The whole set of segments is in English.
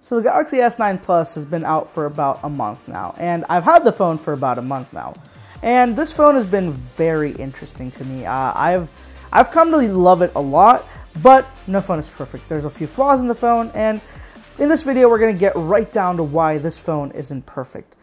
So the Galaxy S9 Plus has been out for about a month now, and I've had the phone for about a month now. And this phone has been very interesting to me. I've come to love it a lot, but no phone is perfect. There's a few flaws in the phone, and in this video we're going to get right down to why this phone isn't perfect.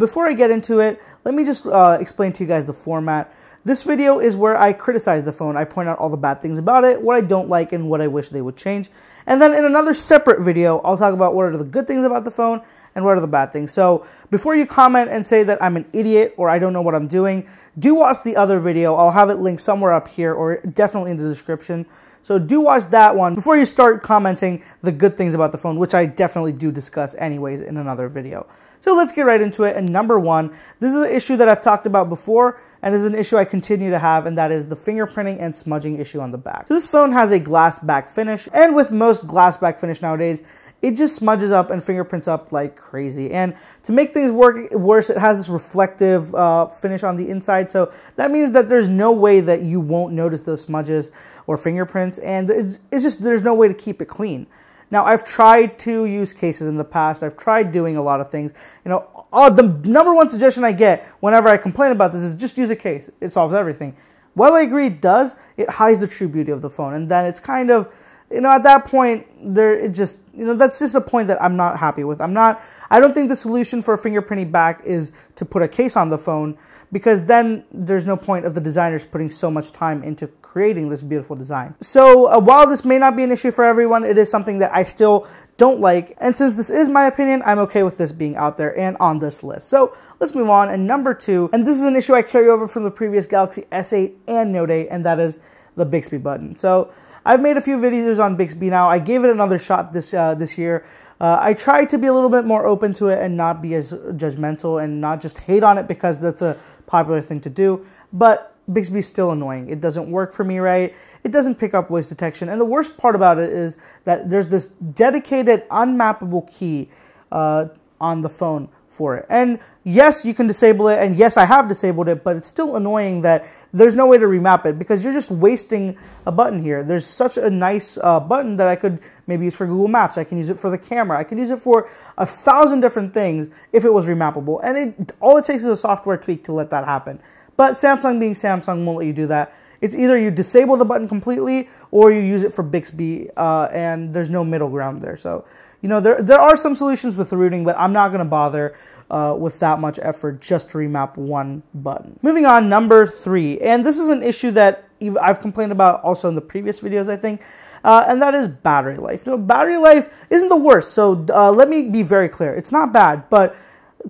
Before I get into it, let me just explain to you guys the format. This video is where I criticize the phone. I point out all the bad things about it, what I don't like, and what I wish they would change. And then in another separate video, I'll talk about what are the good things about the phone and what are the bad things. So before you comment and say that I'm an idiot or I don't know what I'm doing, do watch the other video. I'll have it linked somewhere up here or definitely in the description. So do watch that one before you start commenting the good things about the phone, which I definitely do discuss anyways in another video. So let's get right into it. And number one, this is an issue that I've talked about before, and is an issue I continue to have, and that is the fingerprinting and smudging issue on the back. So this phone has a glass back finish, and with most glass back finish nowadays, it just smudges up and fingerprints up like crazy. And to make things worse, it has this reflective finish on the inside, so that means that there's no way that you won't notice those smudges or fingerprints, and it's just there's no way to keep it clean. Now, I've tried to use cases in the past. I've tried doing a lot of things. You know, the number one suggestion I get whenever I complain about this is just use a case. It solves everything. While I agree it does, it hides the true beauty of the phone. And then it's kind of, you know, at that point, that's just a point that I'm not happy with. I don't think the solution for a fingerprinting back is to put a case on the phone, because then there's no point of the designers putting so much time into creating this beautiful design. So while this may not be an issue for everyone, it is something that I still don't like. And since this is my opinion, I'm okay with this being out there and on this list. So let's move on. And number two, and this is an issue I carry over from the previous Galaxy S8 and Note 8, and that is the Bixby button. So I've made a few videos on Bixby now. I gave it another shot this year. I tried to be a little bit more open to it and not be as judgmental and not just hate on it because that's a popular thing to do. But Bixby is still annoying. It doesn't work for me right. It doesn't pick up voice detection. And the worst part about it is that there's this dedicated unmappable key on the phone for it. And yes, you can disable it. And yes, I have disabled it. But it's still annoying that there's no way to remap it because you're just wasting a button here. There's such a nice button that I could maybe use for Google Maps. I can use it for the camera. I can use it for 1,000 different things if it was remappable. And all it takes is a software tweak to let that happen. But Samsung being Samsung won't let you do that. It's either you disable the button completely or you use it for Bixby, and there's no middle ground there. So, you know, there are some solutions with the routing, but I'm not going to bother with that much effort just to remap one button. Moving on, number three, and this is an issue that I've complained about also in the previous videos, I think, and that is battery life. You know, battery life isn't the worst, so let me be very clear. It's not bad, but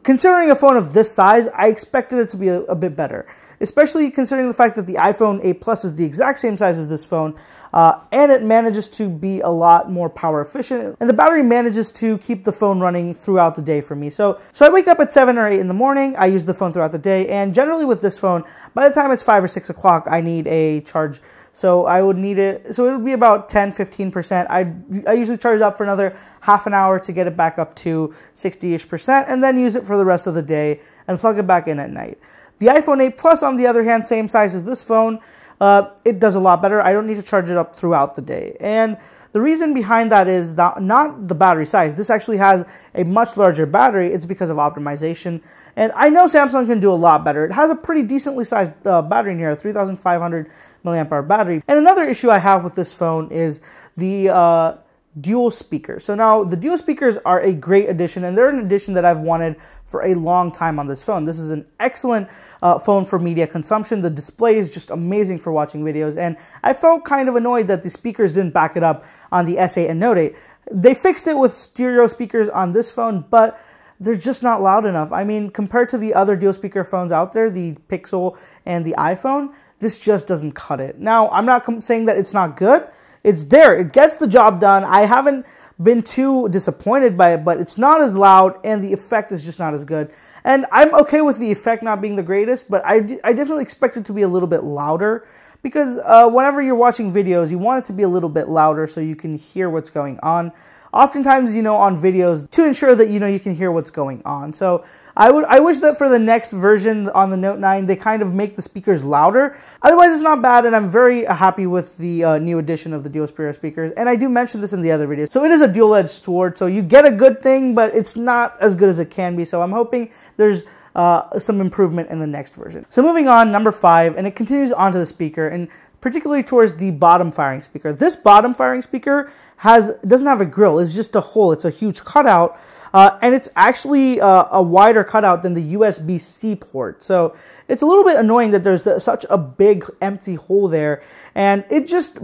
considering a phone of this size, I expected it to be a bit better, especially considering the fact that the iPhone 8 Plus is the exact same size as this phone, and it manages to be a lot more power efficient, and the battery manages to keep the phone running throughout the day for me. So I wake up at 7 or 8 in the morning, I use the phone throughout the day, and generally with this phone, by the time it's 5 or 6 o'clock, I need a charge. So I would need it, so it would be about 10-15%. I usually charge up for another half an hour to get it back up to 60-ish%, and then use it for the rest of the day and plug it back in at night. The iPhone 8 Plus, on the other hand, same size as this phone, it does a lot better. I don't need to charge it up throughout the day. And the reason behind that is not the battery size. This actually has a much larger battery. It's because of optimization. And I know Samsung can do a lot better. It has a pretty decently sized battery in here, a 3,500 milliamp hour battery. And another issue I have with this phone is the dual speakers. So now the dual speakers are a great addition, and they're an addition that I've wanted for a long time on this phone. This is an excellent phone for media consumption. The display is just amazing for watching videos, and I felt kind of annoyed that the speakers didn't back it up on the S8 and Note 8. They fixed it with stereo speakers on this phone, but they're just not loud enough. I mean, compared to the other dual speaker phones out there, the Pixel and the iPhone, this just doesn't cut it. Now, I'm not saying that it's not good. It's there. It gets the job done. I haven't been too disappointed by it, but it's not as loud, and the effect is just not as good. And I'm okay with the effect not being the greatest, but I definitely expect it to be a little bit louder, because whenever you're watching videos, you want it to be a little bit louder so you can hear what's going on. Oftentimes, you know, on videos, to ensure that, you know, you can hear what's going on. So I wish that for the next version on the Note 9, they kind of make the speakers louder. Otherwise, it's not bad, and I'm very happy with the new edition of the dual stereo speakers. And I do mention this in the other video. So it is a dual-edged sword, so you get a good thing, but it's not as good as it can be. So I'm hoping there's some improvement in the next version. So moving on, number 5, and it continues onto the speaker, and particularly towards the bottom firing speaker. This bottom firing speaker doesn't have a grill. It's just a hole. It's a huge cutout. And it's actually a wider cutout than the USB-C port. So it's a little bit annoying that there's such a big empty hole there. And it's just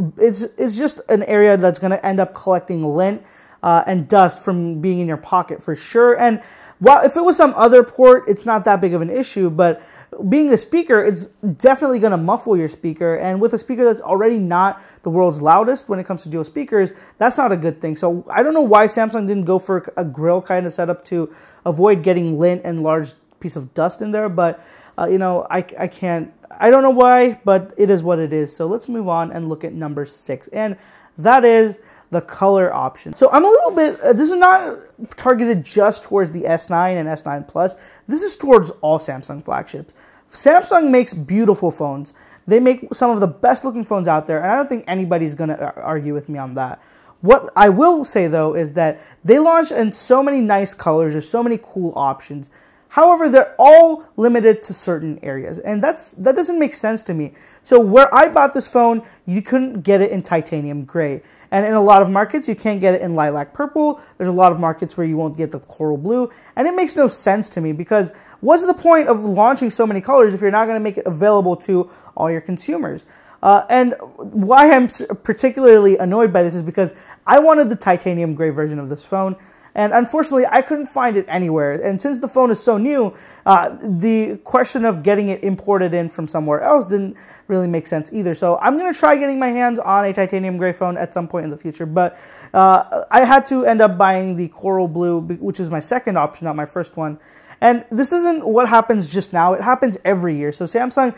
an area that's going to end up collecting lint and dust from being in your pocket for sure. And while if it was some other port, it's not that big of an issue. But being a speaker, it's definitely going to muffle your speaker. And with a speaker that's already not the world's loudest when it comes to dual speakers, that's not a good thing. So I don't know why Samsung didn't go for a grill kind of setup to avoid getting lint and large piece of dust in there. But, you know, I don't know why, but it is what it is. So let's move on and look at number 6. And that is the color option. So I'm a little bit, this is not targeted just towards the S9 and S9 Plus. This is towards all Samsung flagships. Samsung makes beautiful phones. They make some of the best looking phones out there, and I don't think anybody's going to argue with me on that. What I will say, though, is that they launched in so many nice colors. There's so many cool options. However, they're all limited to certain areas, and that doesn't make sense to me. So where I bought this phone, you couldn't get it in titanium gray. And in a lot of markets, you can't get it in lilac purple. There's a lot of markets where you won't get the coral blue. And it makes no sense to me because what's the point of launching so many colors if you're not going to make it available to all your consumers? And why I'm particularly annoyed by this is because I wanted the titanium gray version of this phone. And unfortunately, I couldn't find it anywhere. And since the phone is so new, the question of getting it imported in from somewhere else didn't really make sense either. So I'm going to try getting my hands on a titanium gray phone at some point in the future. But I had to end up buying the coral blue, which is my second option, not my first one. And this isn't what happens just now. It happens every year. So Samsung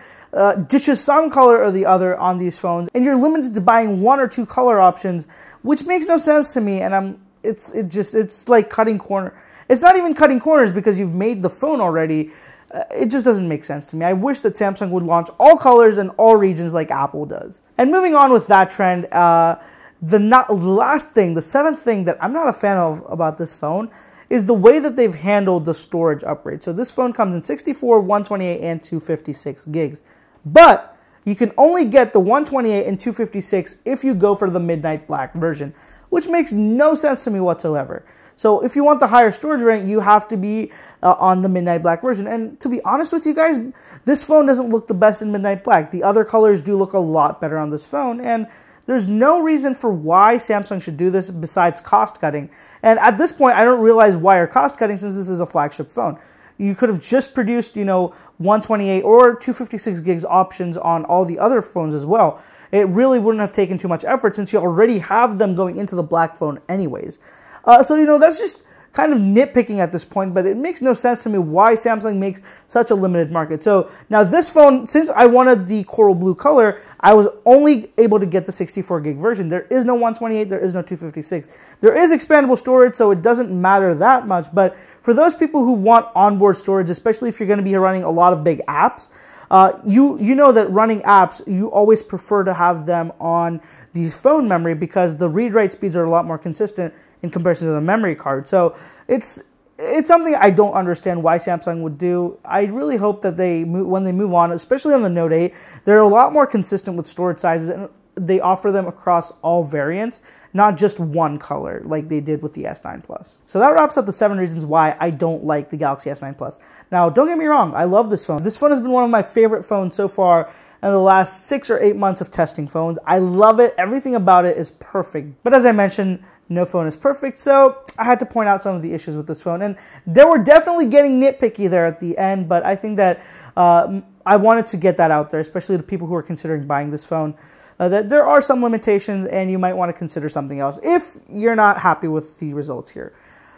ditches some color or the other on these phones. And you're limited to buying 1 or 2 color options, which makes no sense to me. And it's like cutting corner. It's not even cutting corners because you've made the phone already. It just doesn't make sense to me. I wish that Samsung would launch all colors in all regions like Apple does. And moving on with that trend, the last thing, the 7th thing that I'm not a fan of about this phone is the way that they've handled the storage upgrade. So this phone comes in 64, 128, and 256 gigs. But you can only get the 128 and 256 if you go for the Midnight Black version, which makes no sense to me whatsoever. So if you want the higher storage variant, you have to be on the Midnight Black version. And to be honest with you guys, this phone doesn't look the best in Midnight Black. The other colors do look a lot better on this phone, and there's no reason for why Samsung should do this besides cost cutting. And at this point, I don't realize why you're cost cutting since this is a flagship phone. You could have just produced, 128 or 256 gigs options on all the other phones as well. It really wouldn't have taken too much effort since you already have them going into the black phone anyways. So, that's just kind of nitpicking at this point, but it makes no sense to me why Samsung makes such a limited market. So now this phone, since I wanted the coral blue color, I was only able to get the 64 gig version. There is no 128, there is no 256. There is expandable storage, so it doesn't matter that much, but for those people who want onboard storage, especially if you're going to be running a lot of big apps, you know that running apps, you always prefer to have them on the phone memory because the read-write speeds are a lot more consistent in comparison to the memory card. So it's something I don't understand why Samsung would do. I really hope that when they move on, especially on the Note 8, they're a lot more consistent with storage sizes and they offer them across all variants, not just one color like they did with the S9 Plus. So that wraps up the 7 reasons why I don't like the Galaxy S9 Plus. Now, don't get me wrong, I love this phone. This phone has been one of my favorite phones so far in the last 6 or 8 months of testing phones. I love it. Everything about it is perfect. But as I mentioned, no phone is perfect, so I had to point out some of the issues with this phone. And they were definitely getting nitpicky there at the end, but I think that I wanted to get that out there, especially to people who are considering buying this phone, that there are some limitations and you might want to consider something else if you're not happy with the results here.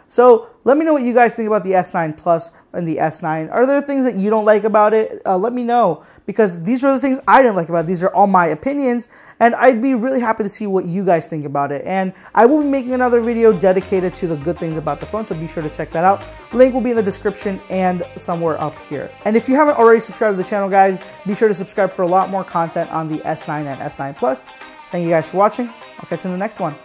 So let me know what you guys think about the S9 Plus and the S9. Are there things that you don't like about it? Let me know. because these are the things I didn't like about it. These are all my opinions, and I'd be really happy to see what you guys think about it. And I will be making another video dedicated to the good things about the phone, so be sure to check that out. Link will be in the description and somewhere up here. And if you haven't already subscribed to the channel, guys, be sure to subscribe for a lot more content on the S9 and S9 Plus. Thank you guys for watching. I'll catch you in the next one.